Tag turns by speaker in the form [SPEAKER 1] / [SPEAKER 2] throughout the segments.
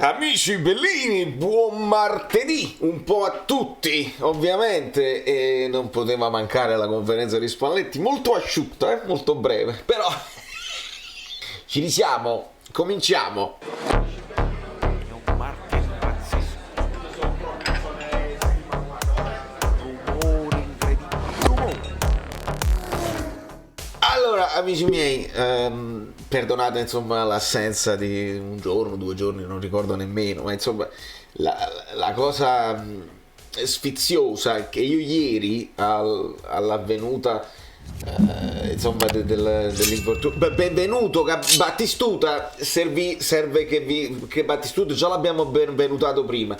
[SPEAKER 1] Amici bellini, buon martedì un po' a tutti, ovviamente, e non poteva mancare la conferenza di Spalletti, molto asciutta, molto breve, però ci risiamo, cominciamo. Allora, amici miei, perdonate insomma l'assenza di un giorno, 2 giorni, non ricordo nemmeno, ma insomma la cosa sfiziosa è che io ieri all'avvenuta insomma dell'infortunio, benvenuto Battistuta, serve che Battistuta già l'abbiamo benvenutato prima.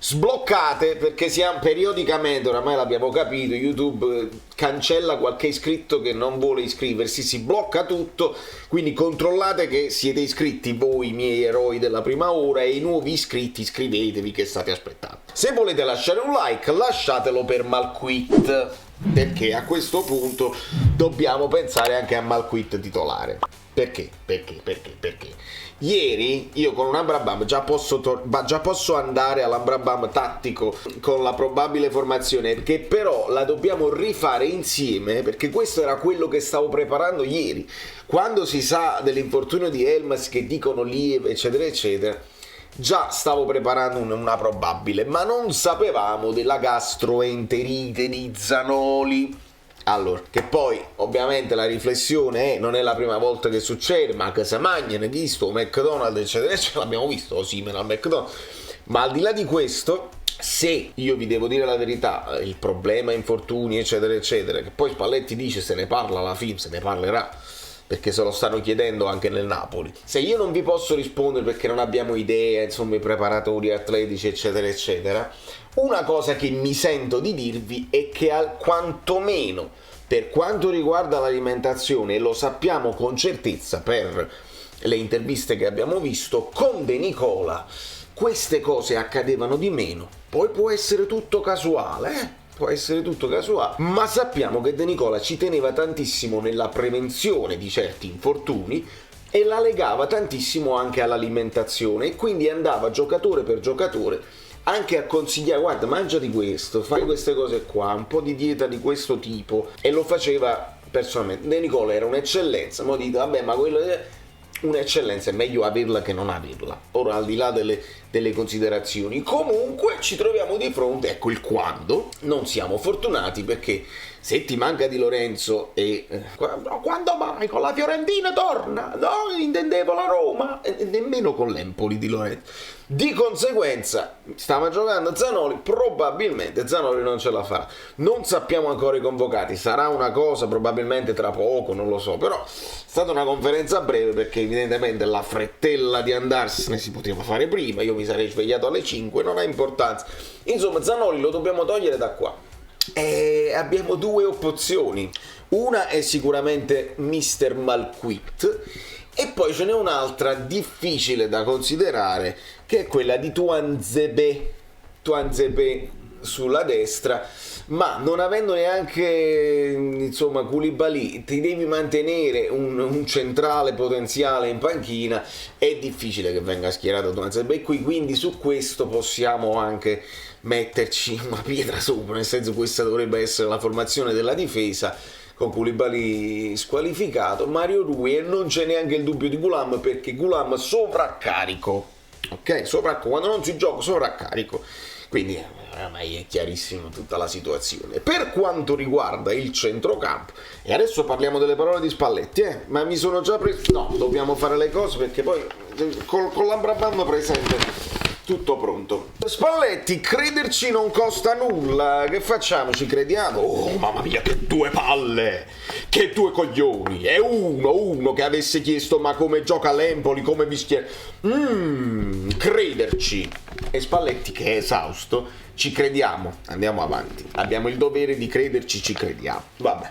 [SPEAKER 1] Sbloccate, perché siamo periodicamente, oramai l'abbiamo capito, YouTube cancella qualche iscritto che non vuole iscriversi, si blocca tutto, quindi controllate che siete iscritti voi, miei eroi della prima ora, e i nuovi iscritti iscrivetevi, che state aspettando. Se volete lasciare un like, lasciatelo per Malquit, perché a questo punto dobbiamo pensare anche a Malquit titolare. Perché? Ieri io con un Ambrabam già posso andare all'Ambrabam tattico con la probabile formazione, che però la dobbiamo rifare insieme, perché questo era quello che stavo preparando ieri. Quando si sa dell'infortunio di Elmas, che dicono lieve eccetera eccetera, già stavo preparando una probabile, ma non sapevamo della gastroenterite di Zanoli. Allora, che poi ovviamente la riflessione non è la prima volta che succede, ma che se mangiano, visto McDonald's eccetera eccetera, l'abbiamo visto simile al McDonald's, ma al di là di questo, se io vi devo dire la verità, il problema infortuni eccetera eccetera, che poi Spalletti dice se ne parla alla FIM, se ne parlerà, perché se lo stanno chiedendo anche nel Napoli. Se io non vi posso rispondere perché non abbiamo idea, insomma, i preparatori atletici eccetera eccetera, una cosa che mi sento di dirvi è che quantomeno per quanto riguarda l'alimentazione, e lo sappiamo con certezza per le interviste che abbiamo visto, con De Nicola queste cose accadevano di meno. Poi può essere tutto casuale, ma sappiamo che De Nicola ci teneva tantissimo nella prevenzione di certi infortuni e la legava tantissimo anche all'alimentazione, e quindi andava giocatore per giocatore anche a consigliare: guarda, mangiati questo, fai queste cose qua, un po' di dieta di questo tipo, e lo faceva personalmente. De Nicola era un'eccellenza, mo dite vabbè, ma quello è un'eccellenza, è meglio averla che non averla. Ora, al di là delle considerazioni, comunque ci troviamo di fronte, ecco il quando non siamo fortunati, perché se ti manca Di Lorenzo e quando mai con la Fiorentina torna? No, intendevo la Roma, e nemmeno con l'Empoli Di Lorenzo. Di conseguenza stava giocando Zanoli, probabilmente Zanoli non ce la farà. Non sappiamo ancora i convocati, sarà una cosa probabilmente tra poco, non lo so, però è stata una conferenza breve, perché evidentemente la frettella di andarsene si poteva fare prima, io mi sarei svegliato alle 5, non ha importanza. Insomma, Zanoli lo dobbiamo togliere da qua. E abbiamo due opzioni. Una è sicuramente Mr. Malquit, e poi ce n'è un'altra difficile da considerare, che è quella di Tuanzebe sulla destra, ma non avendo neanche insomma Koulibaly, ti devi mantenere un centrale potenziale in panchina, è difficile che venga schierato Tuanzebe qui, quindi su questo possiamo anche metterci una pietra sopra, nel senso questa dovrebbe essere la formazione della difesa, con Koulibaly squalificato, Mario Rui, e non c'è neanche il dubbio di Gulam, perché Gulam sovraccarico, ok? Quando non si gioca sovraccarico, quindi oramai è chiarissima tutta la situazione. Per quanto riguarda il centrocampo, e adesso parliamo delle parole di Spalletti, ma mi sono già preso, no, dobbiamo fare le cose, perché poi con l'Ambrabam presente tutto pronto. Spalletti, crederci non costa nulla, che facciamo, ci crediamo? Oh mamma mia, che due palle, che due coglioni, è uno che avesse chiesto ma come gioca l'Empoli, come vi schiera, crederci. E Spalletti, che è esausto, ci crediamo, andiamo avanti, abbiamo il dovere di crederci, ci crediamo, vabbè.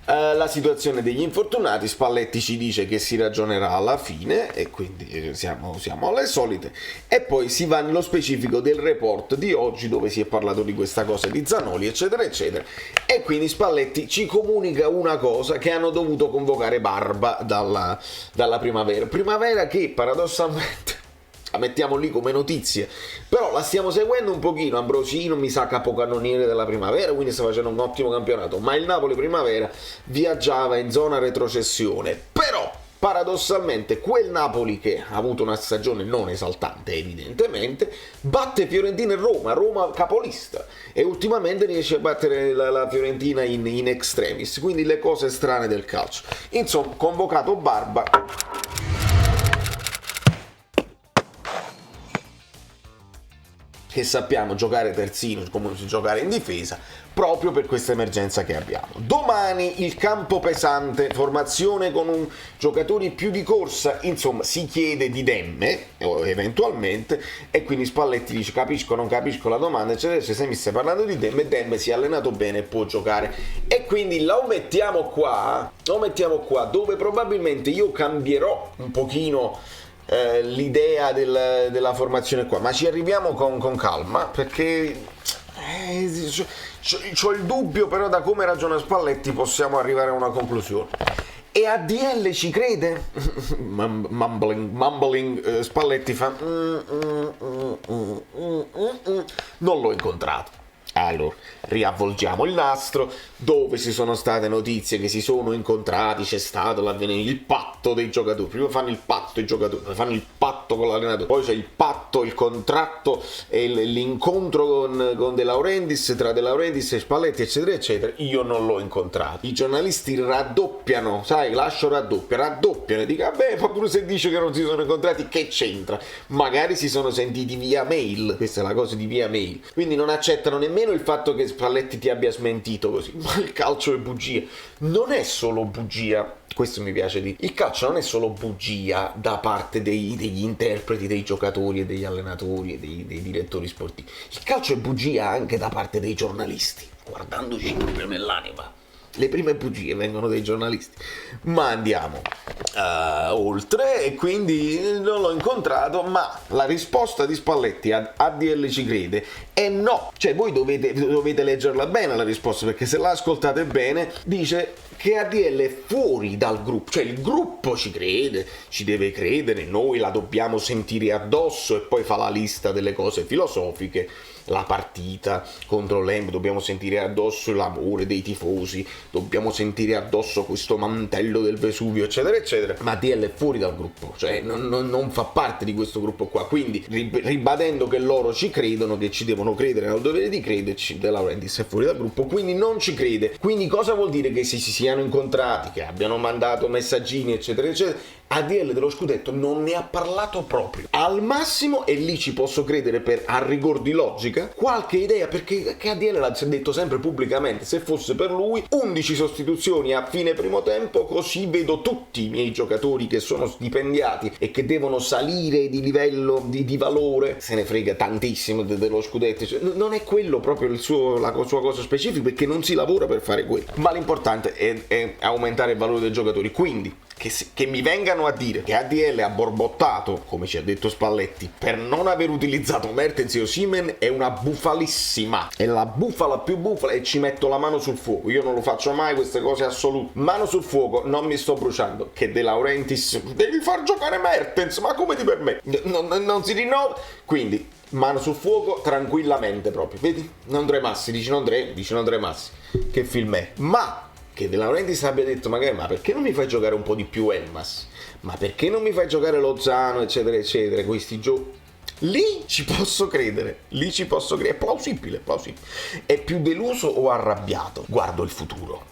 [SPEAKER 1] La situazione degli infortunati, Spalletti ci dice che si ragionerà alla fine, e quindi siamo alle solite, e poi si va nello specifico del report di oggi, dove si è parlato di questa cosa di Zanoli eccetera eccetera, e quindi Spalletti ci comunica una cosa: che hanno dovuto convocare Barba dalla primavera che paradossalmente la mettiamo lì come notizie, però la stiamo seguendo un pochino. Ambrosino mi sa capocannoniere della Primavera, quindi sta facendo un ottimo campionato, ma il Napoli Primavera viaggiava in zona retrocessione. Però paradossalmente quel Napoli, che ha avuto una stagione non esaltante evidentemente, batte Fiorentina e Roma capolista, e ultimamente riesce a battere la Fiorentina in extremis, quindi le cose strane del calcio. Insomma, convocato Barba, che sappiamo giocare terzino, come si giocare in difesa, proprio per questa emergenza che abbiamo. Domani il campo pesante, formazione con giocatori più di corsa, insomma si chiede di Demme, eventualmente, e quindi Spalletti dice capisco, non capisco la domanda, eccetera, se mi stai parlando di Demme si è allenato bene e può giocare, e quindi lo mettiamo qua, dove probabilmente io cambierò un pochino l'idea della formazione qua, ma ci arriviamo con calma, perché c'ho il dubbio, però da come ragiona Spalletti possiamo arrivare a una conclusione. E ADL ci crede? Mumbling, Spalletti fa non l'ho incontrato. Allora, riavvolgiamo il nastro, dove ci sono state notizie che si sono incontrati, c'è stato il patto dei giocatori. Prima fanno il patto i giocatori, poi fanno il patto con l'allenatore, poi c'è il patto, il contratto e l'incontro con De Laurentiis, tra De Laurentiis e Spalletti, eccetera eccetera. Io non l'ho incontrato. I giornalisti raddoppiano, sai, raddoppiano e dicono vabbè, ma pure se dice che non si sono incontrati, che c'entra? Magari si sono sentiti via mail, questa è la cosa di via mail, quindi non accettano nemmeno il fatto che Spalletti ti abbia smentito così. Ma il calcio è bugia, non è solo bugia, questo mi piace dire, il calcio non è solo bugia da parte degli interpreti, dei giocatori e degli allenatori e dei direttori sportivi, il calcio è bugia anche da parte dei giornalisti, guardandoci proprio nell'anima. Le prime bugie vengono dai giornalisti. Ma andiamo oltre, e quindi non l'ho incontrato, ma la risposta di Spalletti a ADL ci crede è no. Cioè voi dovete leggerla bene la risposta, perché se la ascoltate bene dice che ADL è fuori dal gruppo, cioè il gruppo ci crede, ci deve credere, noi la dobbiamo sentire addosso, e poi fa la lista delle cose filosofiche, la partita contro l'Empoli, dobbiamo sentire addosso l'amore dei tifosi, dobbiamo sentire addosso questo mantello del Vesuvio, eccetera eccetera, ma ADL è fuori dal gruppo, cioè non fa parte di questo gruppo qua, quindi ribadendo che loro ci credono, che ci devono credere, hanno il dovere di crederci, De Laurentiis è fuori dal gruppo, quindi non ci crede. Quindi cosa vuol dire? Che si siano incontrati, che abbiano mandato messaggini, eccetera eccetera. ADL dello scudetto non ne ha parlato proprio. Al massimo, e lì ci posso credere a rigor di logica, qualche idea, perché ADL l'ha detto sempre pubblicamente, se fosse per lui 11 sostituzioni a fine primo tempo, così vedo tutti i miei giocatori che sono stipendiati e che devono salire di livello, di valore, se ne frega tantissimo dello scudetto, cioè, non è quello proprio la sua cosa specifica, perché non si lavora per fare quello, ma l'importante è aumentare il valore dei giocatori. Quindi che mi vengano a dire che ADL ha borbottato, come ci ha detto Spalletti, per non aver utilizzato Mertens e Osimhen è una bufalissima, è la bufala più bufala, e ci metto la mano sul fuoco. Io non lo faccio mai queste cose assolute, mano sul fuoco, non mi sto bruciando, che De Laurentiis devi far giocare Mertens, ma come ti permetti? Non si rinnova, quindi mano sul fuoco tranquillamente proprio, vedi? Non tremassi, dici non tremassi, che film è? Ma che De Laurentiis abbia detto magari ma perché non mi fai giocare un po' di più Elmas, ma perché non mi fai giocare Lozano, eccetera eccetera, questi giochi lì ci posso credere, è plausibile. È più deluso o arrabbiato? Guardo il futuro,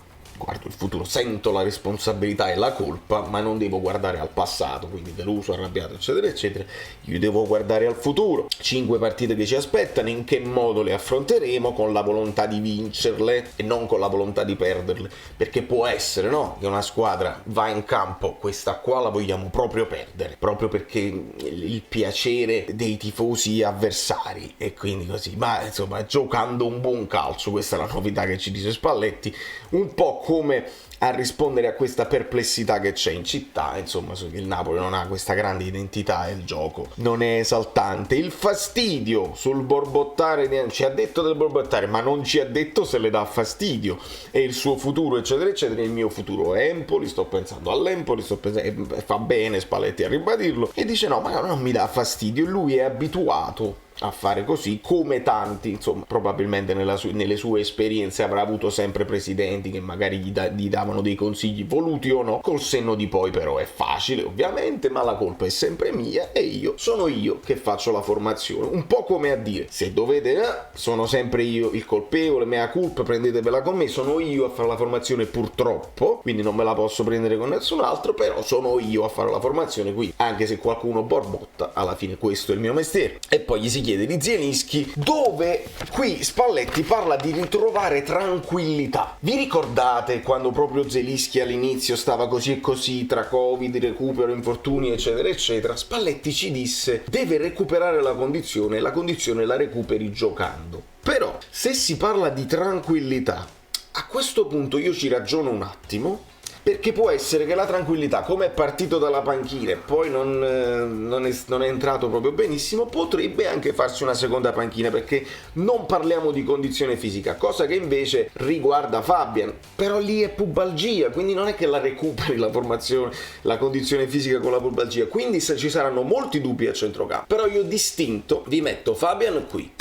[SPEAKER 1] sento la responsabilità e la colpa, ma non devo guardare al passato, quindi deluso, arrabbiato, eccetera eccetera. Io devo guardare al futuro, 5 partite che ci aspettano, in che modo le affronteremo, con la volontà di vincerle e non con la volontà di perderle, perché può essere, no, che una squadra va in campo, questa qua la vogliamo proprio perdere, proprio perché il piacere dei tifosi avversari, e quindi così, ma insomma giocando un buon calcio, questa è la novità che ci dice Spalletti, un po' come a rispondere a questa perplessità che c'è in città. Insomma, il Napoli non ha questa grande identità e il gioco non è esaltante. Il fastidio sul borbottare, ci ha detto del borbottare, ma non ci ha detto se le dà fastidio e il suo futuro, eccetera eccetera. Il mio futuro è Empoli, sto pensando all'Empoli, fa bene Spalletti a ribadirlo, e dice no, ma non mi dà fastidio. Lui è abituato a fare così, come tanti, insomma, probabilmente nelle sue esperienze avrà avuto sempre presidenti che magari gli davano dei consigli voluti o no. Col senno di poi però è facile ovviamente, ma la colpa è sempre mia e sono io che faccio la formazione, un po' come a dire, se dovete sono sempre io il colpevole, mea culpa, prendetevela con me, sono io a fare la formazione purtroppo, quindi non me la posso prendere con nessun altro, però sono io a fare la formazione qui, anche se qualcuno borbotta, alla fine questo è il mio mestiere. E poi gli si chiede di Zielinski, dove qui Spalletti parla di ritrovare tranquillità. Vi ricordate quando proprio Zielinski all'inizio stava così e così, tra Covid, recupero, infortuni, eccetera eccetera? Spalletti ci disse deve recuperare la condizione, e la condizione la recuperi giocando. Però se si parla di tranquillità, a questo punto io ci ragiono un attimo, perché può essere che la tranquillità, come è partito dalla panchina e poi non è entrato proprio benissimo, potrebbe anche farsi una seconda panchina, perché non parliamo di condizione fisica, cosa che invece riguarda Fabian, però lì è pubalgia, quindi non è che la recuperi la formazione, la condizione fisica con la pubalgia, quindi ci saranno molti dubbi a centrocampo. Però io distinto vi metto Fabian qui,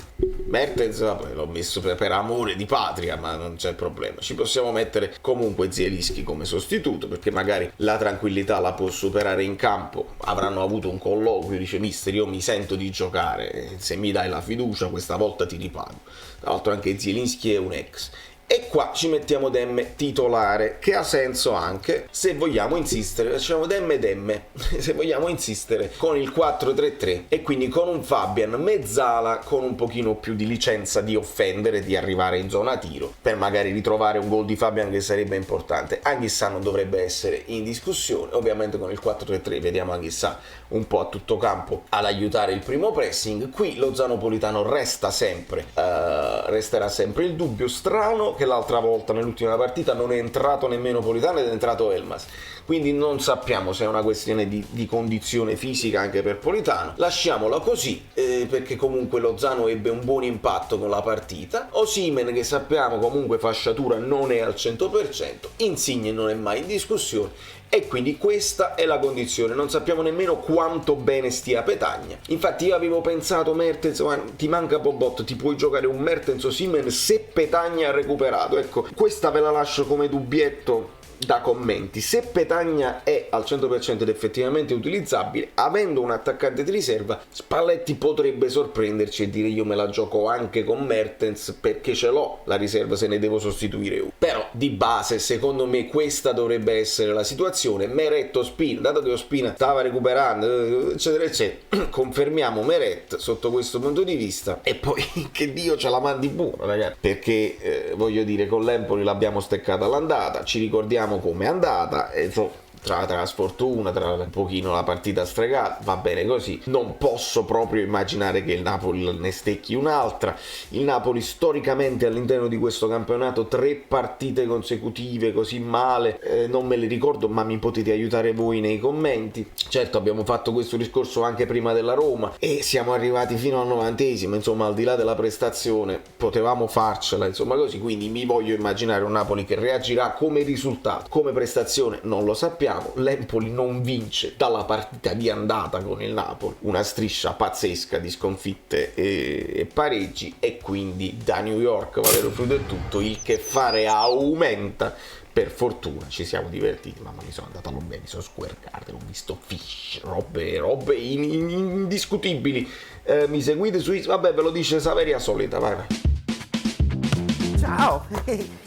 [SPEAKER 1] Mertens l'ho messo per amore di patria, ma non c'è problema, ci possiamo mettere comunque Zielinski come sostituto, perché magari la tranquillità la può superare in campo. Avranno avuto un colloquio, dice mister io mi sento di giocare, se mi dai la fiducia questa volta ti ripago. Tra l'altro anche Zielinski è un ex. E qua ci mettiamo Demme titolare, che ha senso anche se vogliamo insistere, facciamo Demme, se vogliamo insistere con il 4-3-3 e quindi con un Fabian mezzala con un pochino più di licenza di offendere, di arrivare in zona tiro, per magari ritrovare un gol di Fabian che sarebbe importante. Anghissà non dovrebbe essere in discussione, ovviamente con il 4-3-3 vediamo Anghissà un po' a tutto campo ad aiutare il primo pressing. Qui lo Zanopolitano resterà sempre il dubbio, strano che l'altra volta nell'ultima partita non è entrato nemmeno Politano ed è entrato Elmas, quindi non sappiamo se è una questione di condizione fisica anche per Politano. Lasciamola così, perché comunque lo Zano ebbe un buon impatto con la partita. Osimhen, che sappiamo comunque fasciatura non è al 100%, Insigne non è mai in discussione, e quindi questa è la condizione. Non sappiamo nemmeno quanto bene stia Petagna. Infatti io avevo pensato Mertens, ti manca Bobot, ti puoi giocare un Mertens Osimhen se Petagna ha recuperato. Ecco, questa ve la lascio come dubbietto da commenti. Se Petagna è al 100% ed effettivamente utilizzabile, avendo un attaccante di riserva, Spalletti potrebbe sorprenderci e dire io me la gioco anche con Mertens perché ce l'ho la riserva se ne devo sostituire uno. Però di base secondo me questa dovrebbe essere la situazione. Meret, Ospina, dato che Ospina stava recuperando eccetera eccetera, confermiamo Meret sotto questo punto di vista, e poi che Dio ce la mandi buona ragazzi, perché voglio dire, con l'Empoli l'abbiamo steccata all'andata, ci ricordiamo come è andata, e tra sfortuna, tra un pochino la partita stregata, va bene così. Non posso proprio immaginare che il Napoli ne stecchi un'altra. Il Napoli storicamente all'interno di questo campionato 3 partite consecutive così male, non me le ricordo, ma mi potete aiutare voi nei commenti. Certo, abbiamo fatto questo discorso anche prima della Roma e siamo arrivati fino al 90esimo, insomma al di là della prestazione potevamo farcela, insomma così, quindi mi voglio immaginare un Napoli che reagirà. Come risultato, come prestazione non lo sappiamo. L'Empoli non vince dalla partita di andata con il Napoli, una striscia pazzesca di sconfitte e pareggi, e quindi da New York Valerio Fluido è tutto, il che fare aumenta. Per fortuna ci siamo divertiti, mamma mi sono andato a Lombardi, sono Square Garden, ho visto Fish, robe indiscutibili. Mi seguite su Instagram, vabbè ve lo dice Saveria Solita, vai.
[SPEAKER 2] Ciao,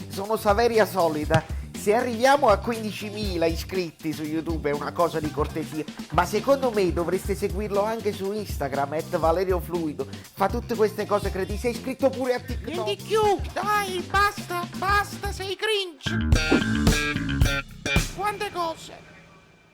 [SPEAKER 2] sono Saveria Solita. Se arriviamo a 15.000 iscritti su YouTube è una cosa di cortesia, ma secondo me dovreste seguirlo anche su Instagram, @ValerioFluido. Fa tutte queste cose cretine. Sei iscritto pure a TikTok.
[SPEAKER 3] Di più, dai, basta, sei cringe. Quante cose.